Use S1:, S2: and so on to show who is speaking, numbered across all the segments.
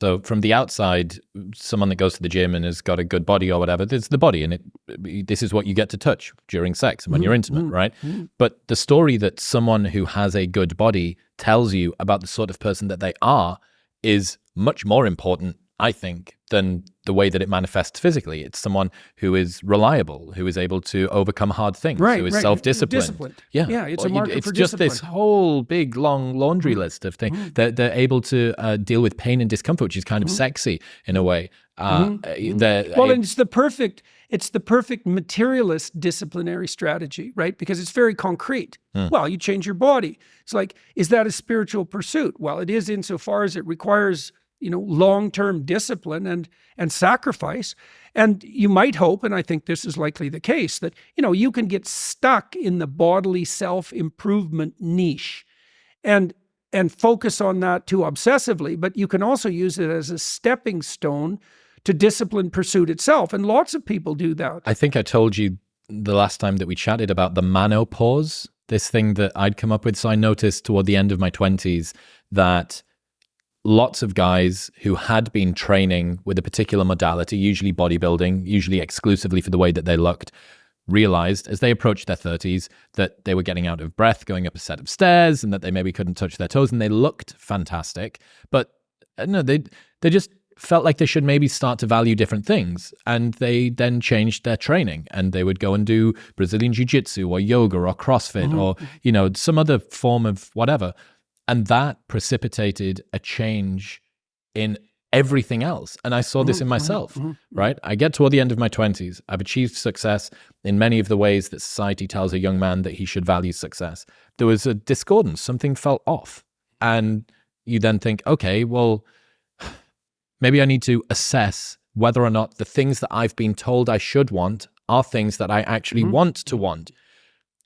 S1: So from the outside, someone that goes to the gym and has got a good body or whatever, there's the body, and this is what you get to touch during sex and when you're intimate, right? But the story that someone who has a good body tells you about the sort of person that they are is much more important, I think, than the way that it manifests physically. It's someone who is reliable, who is able to overcome hard things, who is self-disciplined.
S2: Yeah, it's a marker for discipline. It's
S1: just this whole big, long laundry list of things. They're able to deal with pain and discomfort, which is kind of sexy in a way.
S2: And it's the perfect materialist disciplinary strategy, right? Because it's very concrete. Well, you change your body. It's like, is that a spiritual pursuit? Well, it is insofar as it requires long-term discipline and sacrifice. And you might hope, and I think this is likely the case, that, you can get stuck in the bodily self-improvement niche and focus on that too obsessively, but you can also use it as a stepping stone to discipline pursuit itself. And lots of people do that.
S1: I think I told you the last time that we chatted about the manopause, this thing that I'd come up with. So I noticed toward the end of my 20s that lots of guys who had been training with a particular modality, usually bodybuilding, usually exclusively for the way that they looked, realized as they approached their 30s that they were getting out of breath going up a set of stairs and that they maybe couldn't touch their toes, and they looked fantastic. But no, they just felt like they should maybe start to value different things. And they then changed their training, and they would go and do Brazilian Jiu-Jitsu or yoga or CrossFit or, some other form of whatever. And that precipitated a change in everything else. And I saw this in myself, right? I get toward the end of my 20s. I've achieved success in many of the ways that society tells a young man that he should value success. There was a discordance. Something felt off. And you then think, okay, well, maybe I need to assess whether or not the things that I've been told I should want are things that I actually want to want.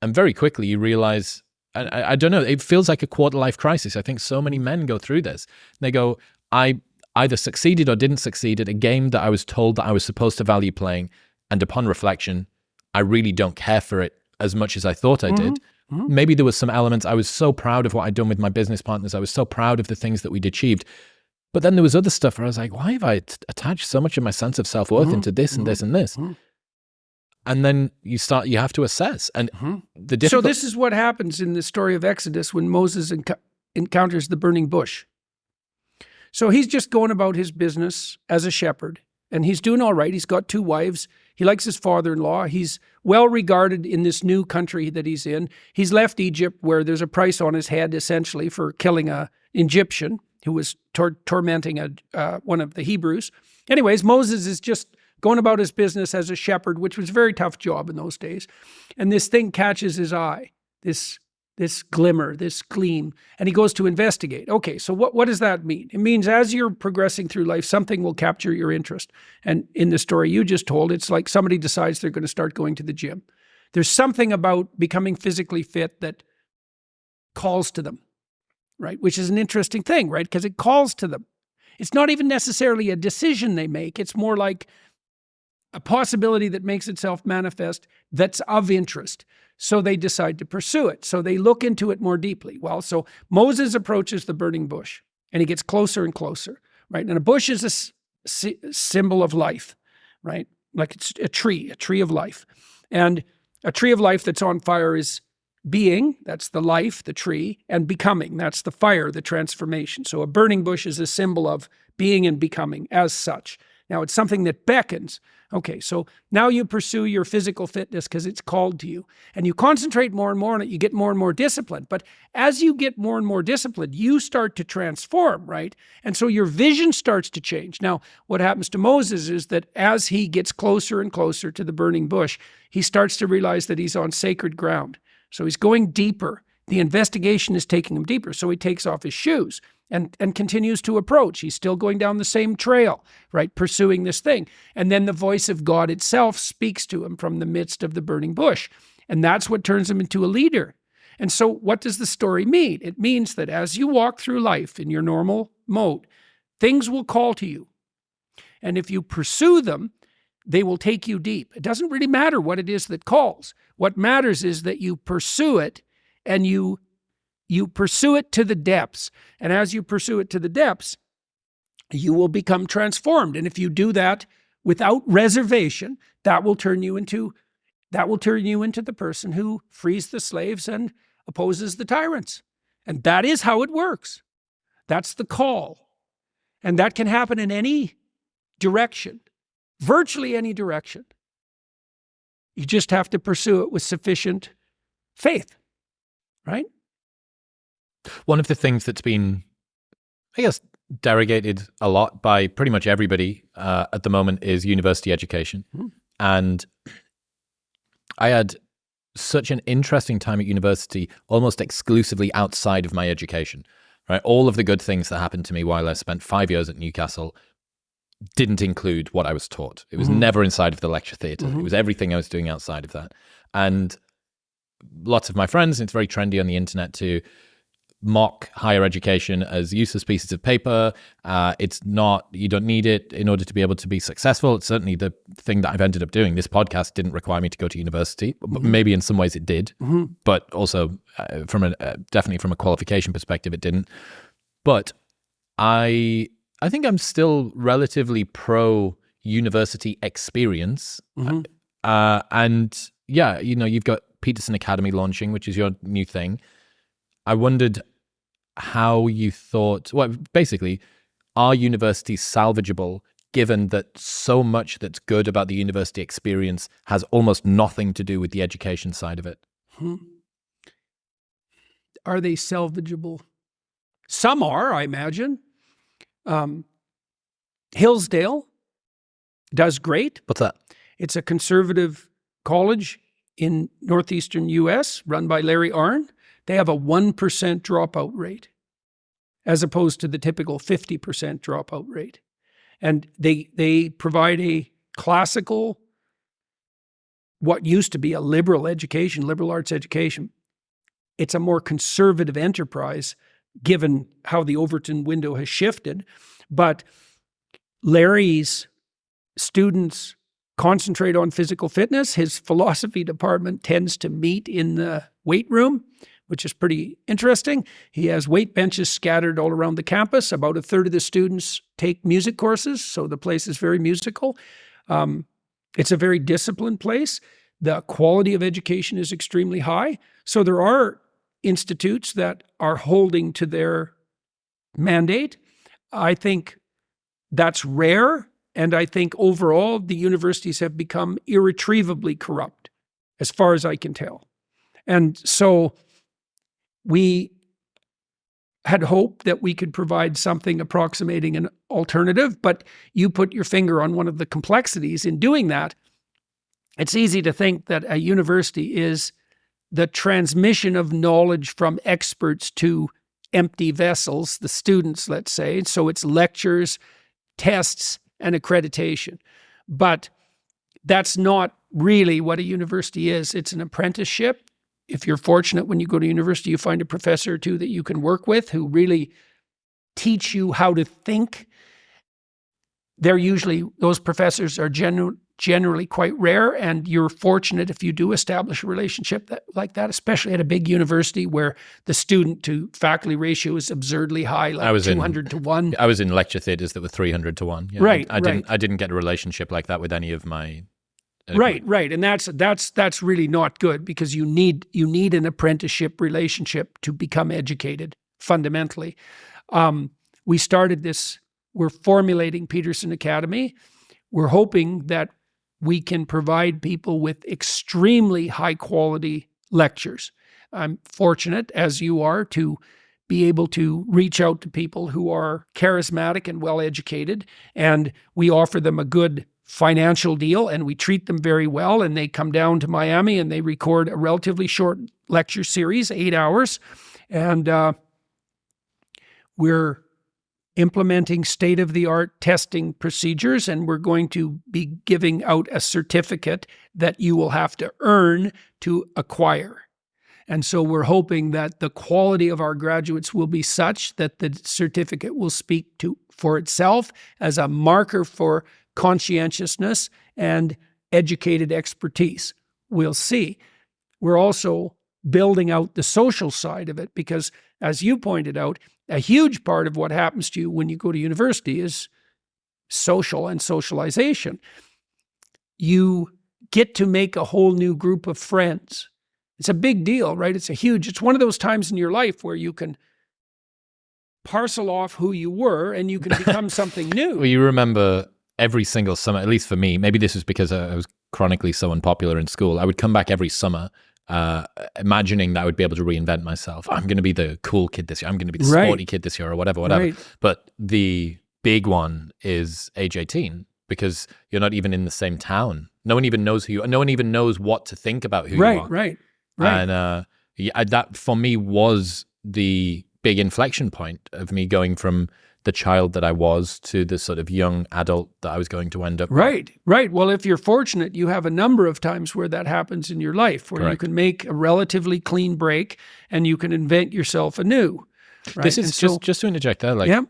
S1: And very quickly you realize, I don't know, it feels like a quarter-life crisis. I think so many men go through this. They go, I either succeeded or didn't succeed at a game that I was told that I was supposed to value playing, and upon reflection, I really don't care for it as much as I thought I did. Maybe there was some elements, I was so proud of what I'd done with my business partners, I was so proud of the things that we'd achieved. But then there was other stuff where I was like, why have I attached so much of my sense of self-worth into this and this and this? And then you have to assess. And
S2: So this is what happens in the story of Exodus when Moses encounters the burning bush. So he's just going about his business as a shepherd, and he's doing all right. He's got 2 wives. He likes his father-in-law. He's well regarded in this new country that he's in. He's left Egypt, where there's a price on his head, essentially, for killing an Egyptian who was tormenting one of the Hebrews. Anyways, Moses is just going about his business as a shepherd, which was a very tough job in those days. And this thing catches his eye, this glimmer, this gleam, and he goes to investigate. Okay, so what does that mean? It means as you're progressing through life, something will capture your interest. And in the story you just told, it's like somebody decides they're going to start going to the gym. There's something about becoming physically fit that calls to them, right? Which is an interesting thing, right? Because it calls to them. It's not even necessarily a decision they make. It's more like a possibility that makes itself manifest that's of interest. So they decide to pursue it. So they look into it more deeply. Well, so Moses approaches the burning bush, and he gets closer and closer, right? And a bush is a symbol of life, right? Like it's a tree of life. And a tree of life that's on fire is being, that's the life, the tree, and becoming, that's the fire, the transformation. So a burning bush is a symbol of being and becoming as such. Now, it's something that beckons. Okay, so now you pursue your physical fitness because it's called to you. And you concentrate more and more on it, you get more and more disciplined. But as you get more and more disciplined, you start to transform, right? And so your vision starts to change. Now, what happens to Moses is that as he gets closer and closer to the burning bush, he starts to realize that he's on sacred ground. So he's going deeper. The investigation is taking him deeper. So he takes off his shoes and continues to approach. He's still going down the same trail, right, pursuing this thing. And then the voice of God itself speaks to him from the midst of the burning bush. And that's what turns him into a leader. And so what does the story mean? It means that as you walk through life in your normal mode, things will call to you. And if you pursue them, they will take you deep. It doesn't really matter what it is that calls. What matters is that you pursue it, and you pursue it to the depths. And as you pursue it to the depths, you will become transformed. And if you do that without reservation, that will turn you into the person who frees the slaves and opposes the tyrants. And that is how it works. That's the call. And that can happen in any direction, virtually any direction. You just have to pursue it with sufficient faith, right?
S1: One of the things that's been, I guess, derogated a lot by pretty much everybody at the moment is university education. And I had such an interesting time at university, almost exclusively outside of my education, right? All of the good things that happened to me while I spent 5 years at Newcastle didn't include what I was taught. It was never inside of the lecture theatre. It was everything I was doing outside of that. And lots of my friends, it's very trendy on the internet to mock higher education as useless pieces of paper. It's not, you don't need it in order to be able to be successful. It's certainly the thing that I've ended up doing. This podcast didn't require me to go to university, but maybe in some ways it did, but also definitely from a qualification perspective, it didn't. But I think I'm still relatively pro university experience. And yeah, you've got Peterson Academy launching, which is your new thing. I wondered how you thought, well, basically, are universities salvageable given that so much that's good about the university experience has almost nothing to do with the education side of it?
S2: Are they salvageable? Some are, I imagine. Hillsdale does great.
S1: What's that?
S2: It's a conservative college in northeastern U.S. run by Larry Arnn. They have a 1% dropout rate as opposed to the typical 50% dropout rate. And they provide a classical, what used to be a liberal education, liberal arts education. It's a more conservative enterprise given how the Overton window has shifted. But Larry's students concentrate on physical fitness. His philosophy department tends to meet in the weight room, which is pretty interesting. He has weight benches scattered all around the campus. About a third of the students take music courses, so the place is very musical. It's a very disciplined place. The quality of education is extremely high. So there are institutes that are holding to their mandate. I think that's rare, and I think overall the universities have become irretrievably corrupt, as far as I can tell. And so we had hoped that we could provide something approximating an alternative, but you put your finger on one of the complexities in doing that. It's easy to think that a university is the transmission of knowledge from experts to empty vessels, the students, let's say. So it's lectures, tests, and accreditation. But that's not really what a university is. It's an apprenticeship. If you're fortunate when you go to university, you find a professor or two that you can work with who really teach you how to think. Those professors are generally quite rare, and you're fortunate if you do establish a relationship like that, especially at a big university where the student to faculty ratio is absurdly high, like 200 to 1.
S1: I was in lecture theaters that were 300 to 1. Yeah,
S2: right.
S1: I didn't get a relationship like that with any of my
S2: Right. And that's really not good, because you need an apprenticeship relationship to become educated fundamentally. We started this, we're formulating Peterson Academy. We're hoping that we can provide people with extremely high quality lectures. I'm fortunate, as you are, to be able to reach out to people who are charismatic and well educated, and we offer them a good financial deal, and we treat them very well, and they come down to Miami and they record a relatively short lecture series, 8 hours, and we're implementing state-of-the-art testing procedures, and we're going to be giving out a certificate that you will have to earn to acquire. And so we're hoping that the quality of our graduates will be such that the certificate will speak for itself as a marker for conscientiousness and educated expertise. We'll see. We're also building out the social side of it. Because as you pointed out, a huge part of what happens to you when you go to university is social and socialization. You get to make a whole new group of friends. It's a big deal, right? It's one of those times in your life where you can parcel off who you were and you can become something new.
S1: Well, you remember every single summer, at least for me, maybe this was because I was chronically so unpopular in school. I would come back every summer imagining that I would be able to reinvent myself. I'm going to be the cool kid this year. I'm going to be the sporty kid this year or whatever.
S2: Right.
S1: But the big one is age 18 because you're not even in the same town. No one even knows who you are. No one even knows what to think about who you are.
S2: Right.
S1: And that for me was the big inflection point of me going from the child that I was to the sort of young adult that I was going to end up.
S2: Right. Well, if you're fortunate, you have a number of times where that happens in your life, where you can make a relatively clean break and you can invent yourself anew. Right?
S1: This is just to interject there.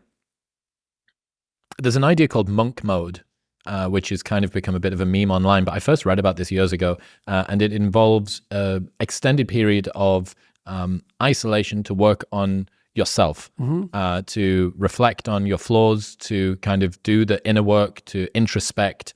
S1: There's an idea called monk mode, which has kind of become a bit of a meme online. But I first read about this years ago, and it involves an extended period of isolation to work on yourself, to reflect on your flaws, to kind of do the inner work, to introspect,